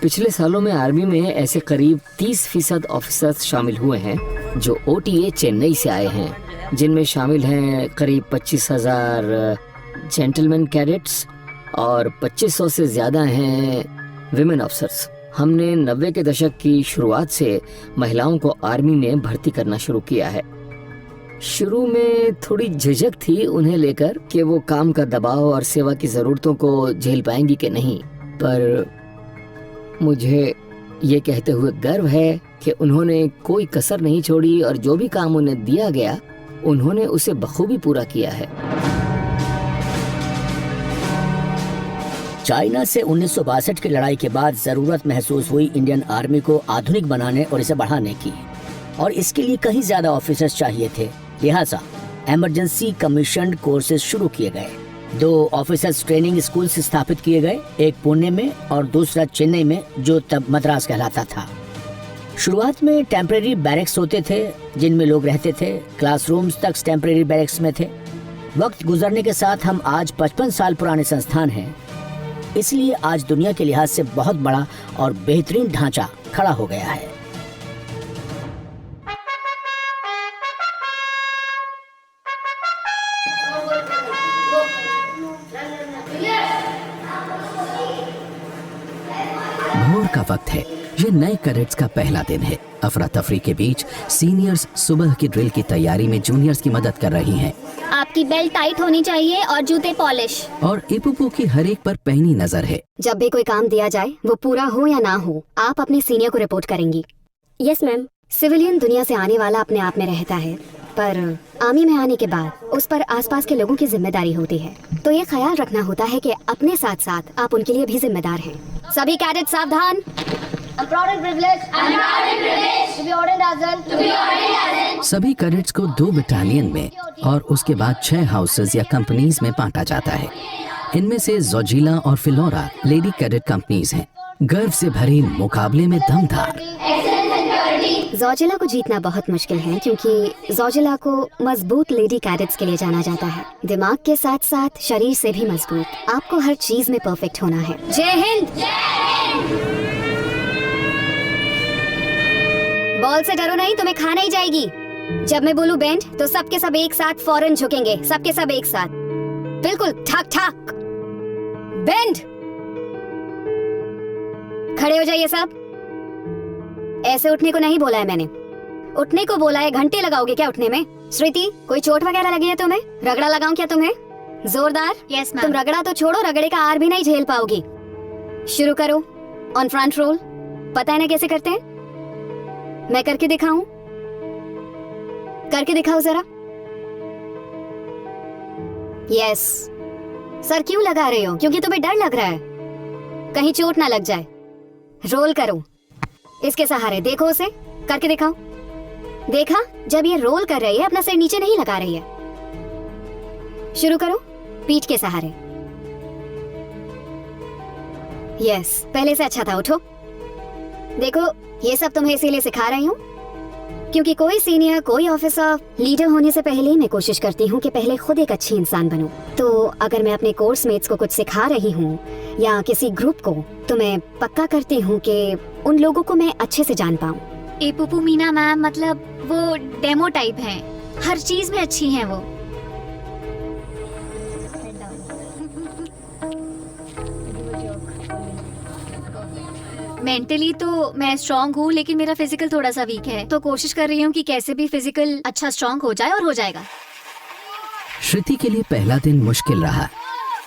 पिछले सालों में आर्मी में ऐसे करीब 30% ऑफिसर्स शामिल हुए हैं जो OTA चेन्नई से आए हैं, जिनमें शामिल हैं करीब 25,000 जेंटलमैन कैडेट्स और 2500 से ज़्यादा हैं विमेन ऑफिसर्स। हमने 90 के दशक की शुरुआत से महिलाओं को आर्मी में भर्ती करना शुरू किया है। शुरू में थोड़ी झिझक थी उन्हें लेकर कि वो काम का दबाव और सेवा की ज़रूरतों को झेल पाएंगी कि नहीं, पर मुझे ये कहते हुए गर्व है कि उन्होंने कोई कसर नहीं छोड़ी और जो भी काम उन्हें दिया गया उन्होंने उसे बखूबी पूरा किया है। चाइना से 1962 की लड़ाई के बाद जरूरत महसूस हुई इंडियन आर्मी को आधुनिक बनाने और इसे बढ़ाने की, और इसके लिए कहीं ज्यादा ऑफिसर्स चाहिए थे। लिहाजा इमरजेंसी कमीशन कोर्सेज शुरू किए गए। 2 ऑफिसर्स ट्रेनिंग स्कूल स्थापित किए गए, एक पुणे में और दूसरा चेन्नई में, जो तब मद्रास कहलाता था। शुरुआत में टेम्परेरी बैरक्स होते थे जिनमें लोग रहते थे। क्लासरूम्स तक टेम्परेरी बैरक्स में थे। वक्त गुजरने के साथ हम आज 55 साल पुराने संस्थान हैं, इसलिए आज दुनिया के लिहाज से बहुत बड़ा और बेहतरीन ढांचा खड़ा हो गया है। भोर का वक्त है। ये नए कैडेट्स का पहला दिन है। अफरा तफरी के बीच सीनियर्स सुबह की ड्रिल की तैयारी में जूनियर्स की मदद कर रही हैं। आपकी बेल्ट टाइट होनी चाहिए और जूते पॉलिश। और इपुपू की हर एक पर पैनी नजर है। जब भी कोई काम दिया जाए, वो पूरा हो या ना हो, आप अपने सीनियर को रिपोर्ट करेंगी। Yes ma'am. सिविलियन दुनिया से आने वाला अपने आप में रहता है, पर आर्मी में आने के बाद उस पर आसपास के लोगों की जिम्मेदारी होती है। तो ये ख्याल रखना होता है कि अपने साथ साथ आप उनके लिए भी जिम्मेदार हैं। सभी कैडेट सावधान। सभी कैडेट्स को 2 बटालियन में और उसके बाद 6 हाउसेज या कंपनीज में बांटा जाता है। इनमें से जोजिला और फिलोरा लेडी कैडेट कंपनीज हैं। गर्व से भरे मुकाबले में दमदार। जोजिला को जीतना बहुत मुश्किल है, क्योंकि जोजिला को मजबूत लेडी कैडेट्स के लिए जाना जाता है। दिमाग के साथ साथ शरीर से भी मजबूत। आपको हर चीज में परफेक्ट होना है। जय हिंद। बॉल से डरो नहीं, तुम्हें खा नहीं जाएगी। जब मैं बोलूं बेंड, तो सबके सब एक साथ फौरन झुकेंगे। सबके सब एक साथ, बिल्कुल ठाक ठाक। बेंड। खड़े हो जाइए सब। ऐसे उठने को नहीं बोला है मैंने, उठने को बोला है। घंटे लगाओगे क्या उठने में? श्रुति, कोई चोट वगैरह लगी है तुम्हें? रगड़ा लगाऊं क्या तुम्हें? जोरदार। Yes ma'am. तुम रगड़ा तो छोड़ो, रगड़े का आर भी नहीं झेल पाओगी। शुरू करो। On front roll. पता है ना कैसे करते हैं? मैं करके दिखाऊं? करके दिखाओ जरा। यस। सर क्यों लगा रहे हो? क्योंकि तुम्हें डर लग रहा है कहीं चोट ना लग जाए। रोल करो इसके सहारे। देखो उसे, करके दिखाओ। देखा? जब ये रोल कर रही है, अपना सिर नीचे नहीं लगा रही है। शुरू करो पीठ के सहारे। यस, पहले से अच्छा था। उठो। देखो, ये सब तुम्हें इसीलिए सिखा रही हूँ क्योंकि कोई सीनियर, कोई ऑफिसर, लीडर होने से पहले मैं कोशिश करती हूँ कि पहले खुद एक अच्छी इंसान बनूं। तो अगर मैं अपने कोर्समेट्स को कुछ सिखा रही हूँ या किसी ग्रुप को, तो मैं पक्का करती हूँ कि उन लोगों को मैं अच्छे से जान पाऊँ। एपुपू मीना मैम मतलब वो डेमो टाइप हैं, हर चीज में अच्छी हैं वो। मेंटली तो मैं स्ट्रांग हूँ, लेकिन मेरा फिजिकल थोड़ा सा वीक है, तो कोशिश कर रही हूँ कि कैसे भी फिजिकल अच्छा स्ट्रांग हो जाए, और हो जाएगा। श्रुति के लिए पहला दिन मुश्किल रहा।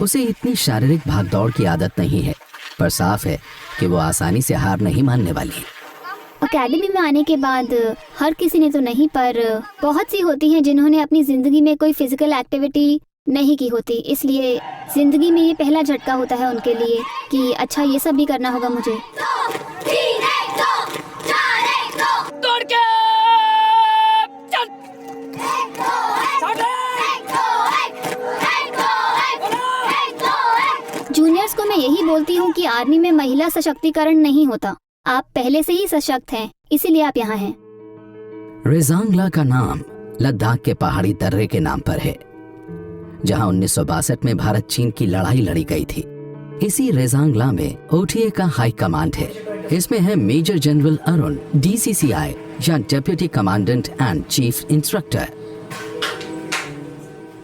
उसे इतनी शारीरिक भागदौड़ की आदत नहीं है, पर साफ है कि वो आसानी से हार नहीं मानने वाली है। अकेडमी में आने के बाद हर किसी ने तो नहीं, पर बहुत सी होती हैं जिन्होंने अपनी जिंदगी में कोई फिजिकल एक्टिविटी नहीं की होती, इसलिए जिंदगी में ये पहला झटका होता है उनके लिए कि अच्छा ये सब भी करना होगा मुझे। जूनियर्स को मैं यही बोलती हूँ कि आर्मी में महिला सशक्तिकरण नहीं होता। आप पहले से ही सशक्त हैं, इसीलिए आप यहाँ हैं। रेजांगला का नाम लद्दाख के पहाड़ी दर्रे के नाम पर है, जहां 1962 में भारत चीन की लड़ाई लड़ी गई थी। इसी रेजांगला में ओटीए का हाई कमांड है। इसमें है मेजर जनरल अरुण, डीसीसीआई या deputy commandant and chief instructor.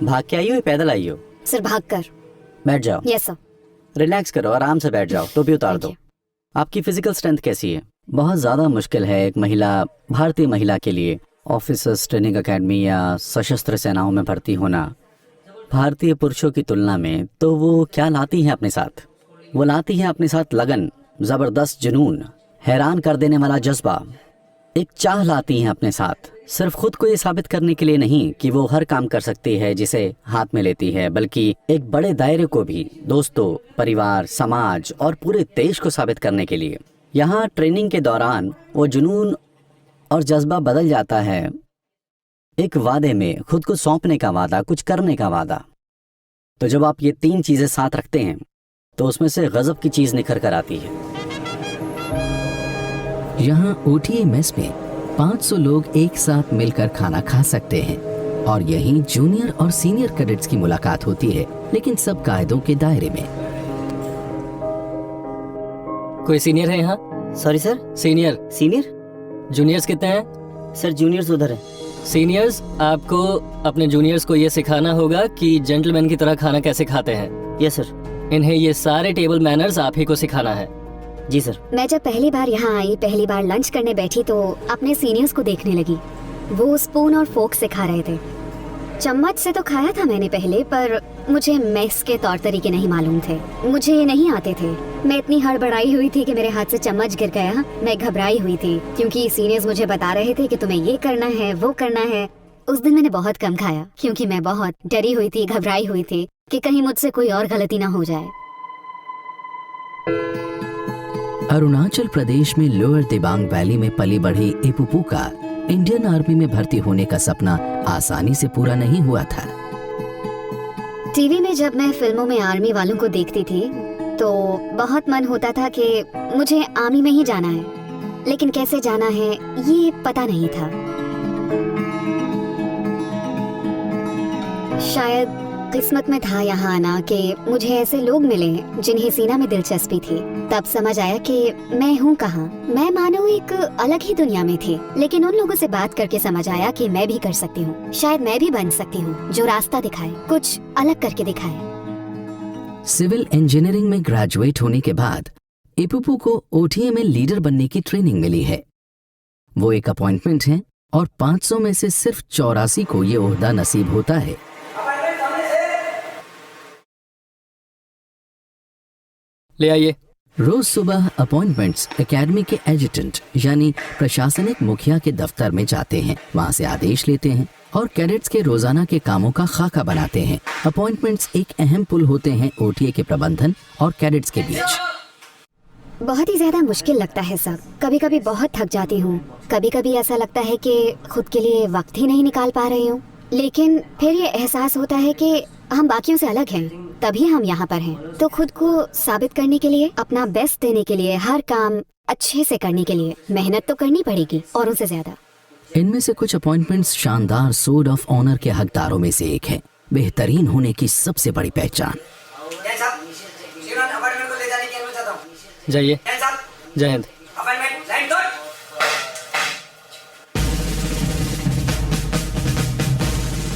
भाग के आई हो या पैदल आई हो? सर भाग कर। बैठ जाओ। Yes sir. रिलैक्स करो, आराम से बैठ जाओ, टोपी उतार दो। आपकी फिजिकल स्ट्रेंथ कैसी है? बहुत ज़्यादा मुश्किल है एक महिला, भारतीय महिला के लिए ऑफिसर्स ट्रेनिंग एकेडमी या सशस्त्र सेनाओं में भर्ती होना। भारतीय पुरुषों की तुलना में तो वो क्या लाती हैं अपने साथ? वो लाती हैं अपने साथ लगन, ज़बरदस्त जुनून, हैरान कर देने वाला जज्बा, एक चाह लाती हैं अपने साथ। सिर्फ खुद को ये साबित करने के लिए नहीं कि वो हर काम कर सकती है जिसे हाथ में लेती है, बल्कि एक बड़े दायरे को भी, दोस्तों, परिवार, समाज और पूरे देश को साबित करने के लिए। यहाँ ट्रेनिंग के दौरान वो जुनून और जज्बा बदल जाता है एक वादे में, खुद को सौंपने का वादा, कुछ करने का वादा। तो जब आप ये 3 चीजें साथ रखते हैं तो उसमें से गजब की चीज निखर कर आती है। यहाँ ओटीए मेस में 500 लोग एक साथ मिलकर खाना खा सकते हैं और यहीं जूनियर और सीनियर कैडेट्स की मुलाकात होती है, लेकिन सब कायदों के दायरे में। कोई सीनियर है यहाँ? Sorry sir. Senior? Senior? Juniors कितने हैं? सर जूनियर्स उधर है। सीनियर्स, आपको अपने जूनियर्स को ये सिखाना होगा कि जेंटलमैन की तरह खाना कैसे खाते हैं। Yes sir. इन्हें ये सारे टेबल मैनर्स आप ही को सिखाना है। जी सर। मैं जब पहली बार यहाँ आई, पहली बार लंच करने बैठी तो अपने सीनियर्स को देखने लगी। वो स्पून और फोर्क से खा रहे थे। चम्मच से तो खाया था मैंने पहले, पर मुझे मेस के तौर तरीके नहीं मालूम थे, मुझे ये नहीं आते थे। मैं इतनी हड़बड़ाई हुई थी कि मेरे हाथ से चम्मच गिर गया। मैं घबराई हुई थी क्योंकि सीनियर्स मुझे बता रहे थे कि तुम्हें ये करना है, वो करना है। उस दिन मैंने बहुत कम खाया क्योंकि मैं बहुत डरी हुई थी, घबराई हुई थी कि कहीं मुझसे कोई और गलती ना हो जाए। अरुणाचल प्रदेश में लोअर दिबांग वैली में पली बढ़ी इपुपू का इंडियन आर्मी में भर्ती होने का सपना आसानी से पूरा नहीं हुआ था। टीवी में जब मैं फिल्मों में आर्मी वालों को देखती थी तो बहुत मन होता था कि मुझे आर्मी में ही जाना है, लेकिन कैसे जाना है ये पता नहीं था। शायद किस्मत में था यहाँ आना कि मुझे ऐसे लोग मिले जिन्हें सीना में दिलचस्पी थी। तब समझ आया कि मैं हूँ कहाँ। मैं मानो एक अलग ही दुनिया में थी, लेकिन उन लोगों से बात करके समझ आया कि मैं भी कर सकती हूँ। शायद मैं भी बन सकती हूँ जो रास्ता दिखाए, कुछ अलग करके दिखाए। सिविल इंजीनियरिंग में ग्रेजुएट होने के बाद इपुपू को ओटीए में लीडर बनने की ट्रेनिंग मिली है। वो एक अपॉइंटमेंट है और 500 में से सिर्फ 84 को ये ओहदा नसीब होता है। ले आइए। रोज सुबह अपॉइंटमेंट्स एकेडमी के एजुटेंट यानी प्रशासनिक मुखिया के दफ्तर में जाते हैं, वहां से आदेश लेते हैं और कैडेट्स के रोजाना के कामों का खाका बनाते हैं। अपॉइंटमेंट्स एक अहम पुल होते हैं ओटीए के प्रबंधन और कैडेट्स के बीच। बहुत ही ज्यादा मुश्किल लगता है सब। कभी कभी बहुत थक जाती हूँ, कभी कभी ऐसा लगता है कि खुद के लिए वक्त ही नहीं निकाल पा रही हूँ, लेकिन फिर ये एहसास होता है कि हम बाकियों से अलग हैं, तभी हम यहाँ पर हैं। तो खुद को साबित करने के लिए, अपना बेस्ट देने के लिए, हर काम अच्छे से करने के लिए मेहनत तो करनी पड़ेगी और उनसे ज्यादा। इनमें से कुछ अपॉइंटमेंट्स शानदार सोर्ड ऑफ ऑनर के हकदारों में से एक है, बेहतरीन होने की सबसे बड़ी पहचान। जाइए। जय हिंद।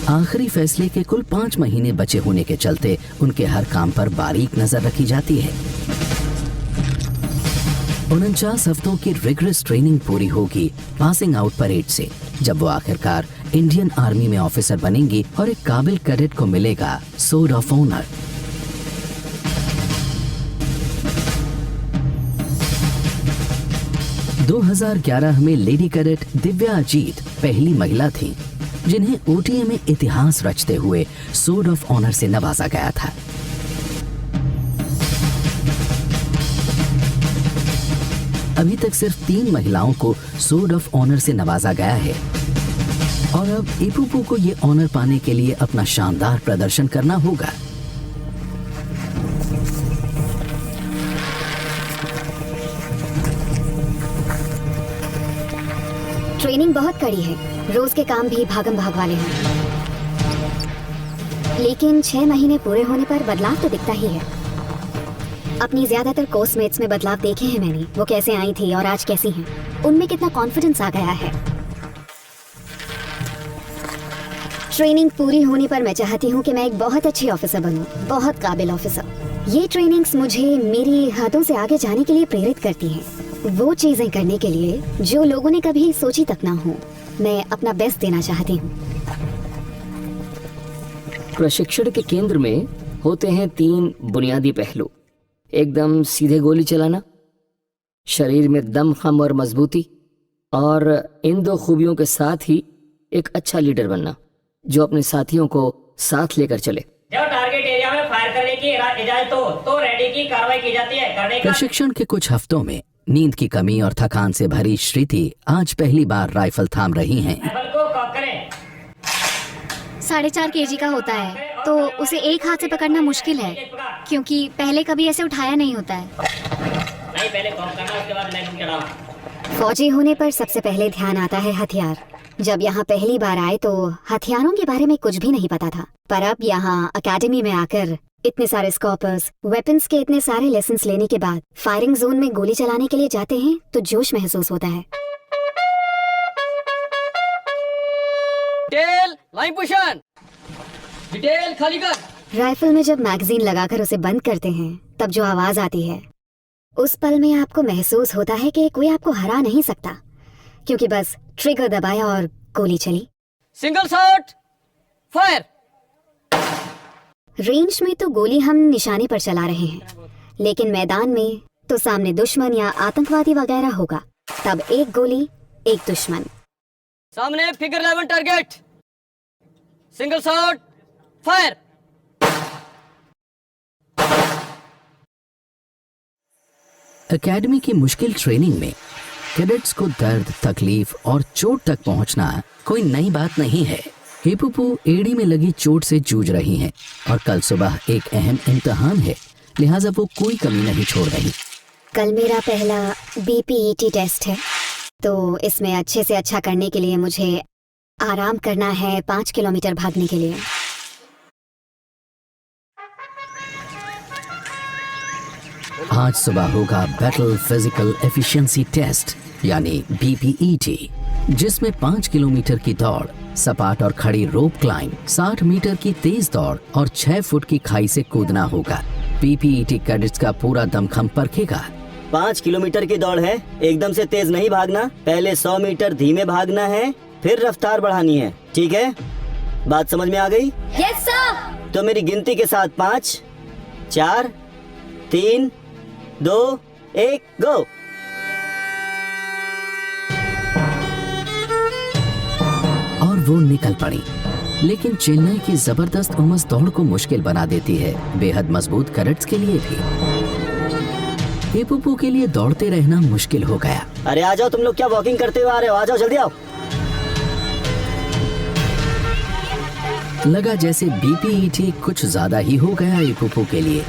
आखिरी फैसले के कुल 5 महीने बचे होने के चलते उनके हर काम पर बारीक नजर रखी जाती है। 49 हफ्तों की रिगरस ट्रेनिंग पूरी होगी पासिंग आउट परेड से, जब वो आखिरकार इंडियन आर्मी में ऑफिसर बनेंगी और एक काबिल कैडेट को मिलेगा सोर्ड ऑफ ऑनर। – 2011 में लेडी कैडेट दिव्या अजीत पहली महिला थी जिन्हें ओटीए में इतिहास रचते हुए सोर्ड ऑफ ऑनर से नवाजा गया था। अभी तक सिर्फ 3 महिलाओं को सोर्ड ऑफ ऑनर से नवाजा गया है और अब इपुपू को ये ऑनर पाने के लिए अपना शानदार प्रदर्शन करना होगा। ट्रेनिंग बहुत कड़ी है, रोज के काम भी भागम भाग वाले हैं, लेकिन 6 महीने पूरे होने पर बदलाव तो दिखता ही है। अपनी ज्यादातर कोर्समेट्स में बदलाव देखे हैं मैंने, वो कैसे आई थी और आज कैसी हैं। उनमें कितना कॉन्फिडेंस आ गया है। ट्रेनिंग पूरी होने पर मैं चाहती हूँ कि मैं एक बहुत अच्छी ऑफिसर बनूँ, बहुत काबिल ऑफिसर। ये ट्रेनिंग्स मुझे मेरी हदों से आगे जाने के लिए प्रेरित करती हैं, वो चीजें करने के लिए जो लोगों ने कभी सोची तक ना हो। मैं अपना बेस्ट देना चाहती हूँ। प्रशिक्षण के केंद्र में होते हैं 3 बुनियादी पहलू। एकदम सीधे गोली चलाना, शरीर में दमखम और मजबूती, और इन 2 खूबियों के साथ ही एक अच्छा लीडर बनना जो अपने साथियों को साथ लेकर चले। जब टारगेट एरिया में फायर करने की इजाजत हो तो रेडी की कार्रवाई की जाती है। करने का प्रशिक्षण के कुछ हफ्तों में नींद की कमी और थकान से भरी श्रुति आज पहली बार राइफल थाम रही हैं। राइफल को कॉक करें। 4.5 kg का होता है तो उसे एक हाथ से पकड़ना मुश्किल है, क्योंकि पहले कभी ऐसे उठाया नहीं होता है। नहीं, पहले कॉक करना, उसके बाद मैगजीन चलाना। फौजी होने पर सबसे पहले ध्यान आता है हथियार। जब यहाँ पहली बार आए तो हथियारों के बारे में कुछ भी नहीं पता था, पर अब यहाँ एकेडमी में आकर इतने सारे स्कॉपर्स, वेपन्स के इतने सारे लेसन्स लेने के बाद फायरिंग जोन में गोली चलाने के लिए जाते हैं तो जोश महसूस होता है। डिटेल लाइन पोजीशन, डिटेल खाली कर। राइफल में जब मैगजीन लगाकर उसे बंद करते हैं तब जो आवाज आती है, उस पल में आपको महसूस होता है कि कोई आपको हरा नहीं सकता, क्योंकि बस ट्रिगर दबाया और गोली चली। Single shot fire. रेंज में तो गोली हम निशाने पर चला रहे हैं, लेकिन मैदान में तो सामने दुश्मन या आतंकवादी वगैरह होगा, तब एक गोली एक दुश्मन। सामने figure 11 target. Single shot fire. Academy की मुश्किल ट्रेनिंग में कैडेट्स को दर्द, तकलीफ और चोट तक पहुंचना कोई नई बात नहीं है। हिपुपू एड़ी में लगी चोट से जूझ रही हैं और कल सुबह एक अहम इम्तिहान है, लिहाजा वो कोई कमी नहीं छोड़ रही। कल मेरा पहला BPET टेस्ट है, तो इसमें अच्छे से अच्छा करने के लिए मुझे आराम करना है 5 किलोमीटर भागने के लिए। आज सुबह होगा बैटल फिजिकल एफिशिएंसी टेस्ट यानी BPET, जिसमें 5 किलोमीटर की दौड़, सपाट और खड़ी रोप क्लाइंब, 60 मीटर की तेज दौड़ और 6 फुट की खाई से कूदना होगा। BPET कैडेट्स का पूरा दमखम परखेगा। 5 किलोमीटर की दौड़ है, एकदम से तेज नहीं भागना, पहले 100 मीटर धीमे भागना है, फिर रफ्तार बढ़ानी है, ठीक है? बात समझ में आ गई? Yes sir. तो मेरी गिनती के साथ 5, 4, 3, 2, 1 गो। और वो निकल पड़ी, लेकिन चेन्नई की जबरदस्त उमस दौड़ को मुश्किल बना देती है, बेहद मजबूत कैडेट्स के लिए भी। हिपुपू के लिए दौड़ते रहना मुश्किल हो गया। अरे आ जाओ, तुम लोग क्या वॉकिंग करते हुए आ रहे हो? आ जाओ, जल्दी आओ। लगा जैसे BPET कुछ ज्यादा ही हो गया हिपुपू के लिए।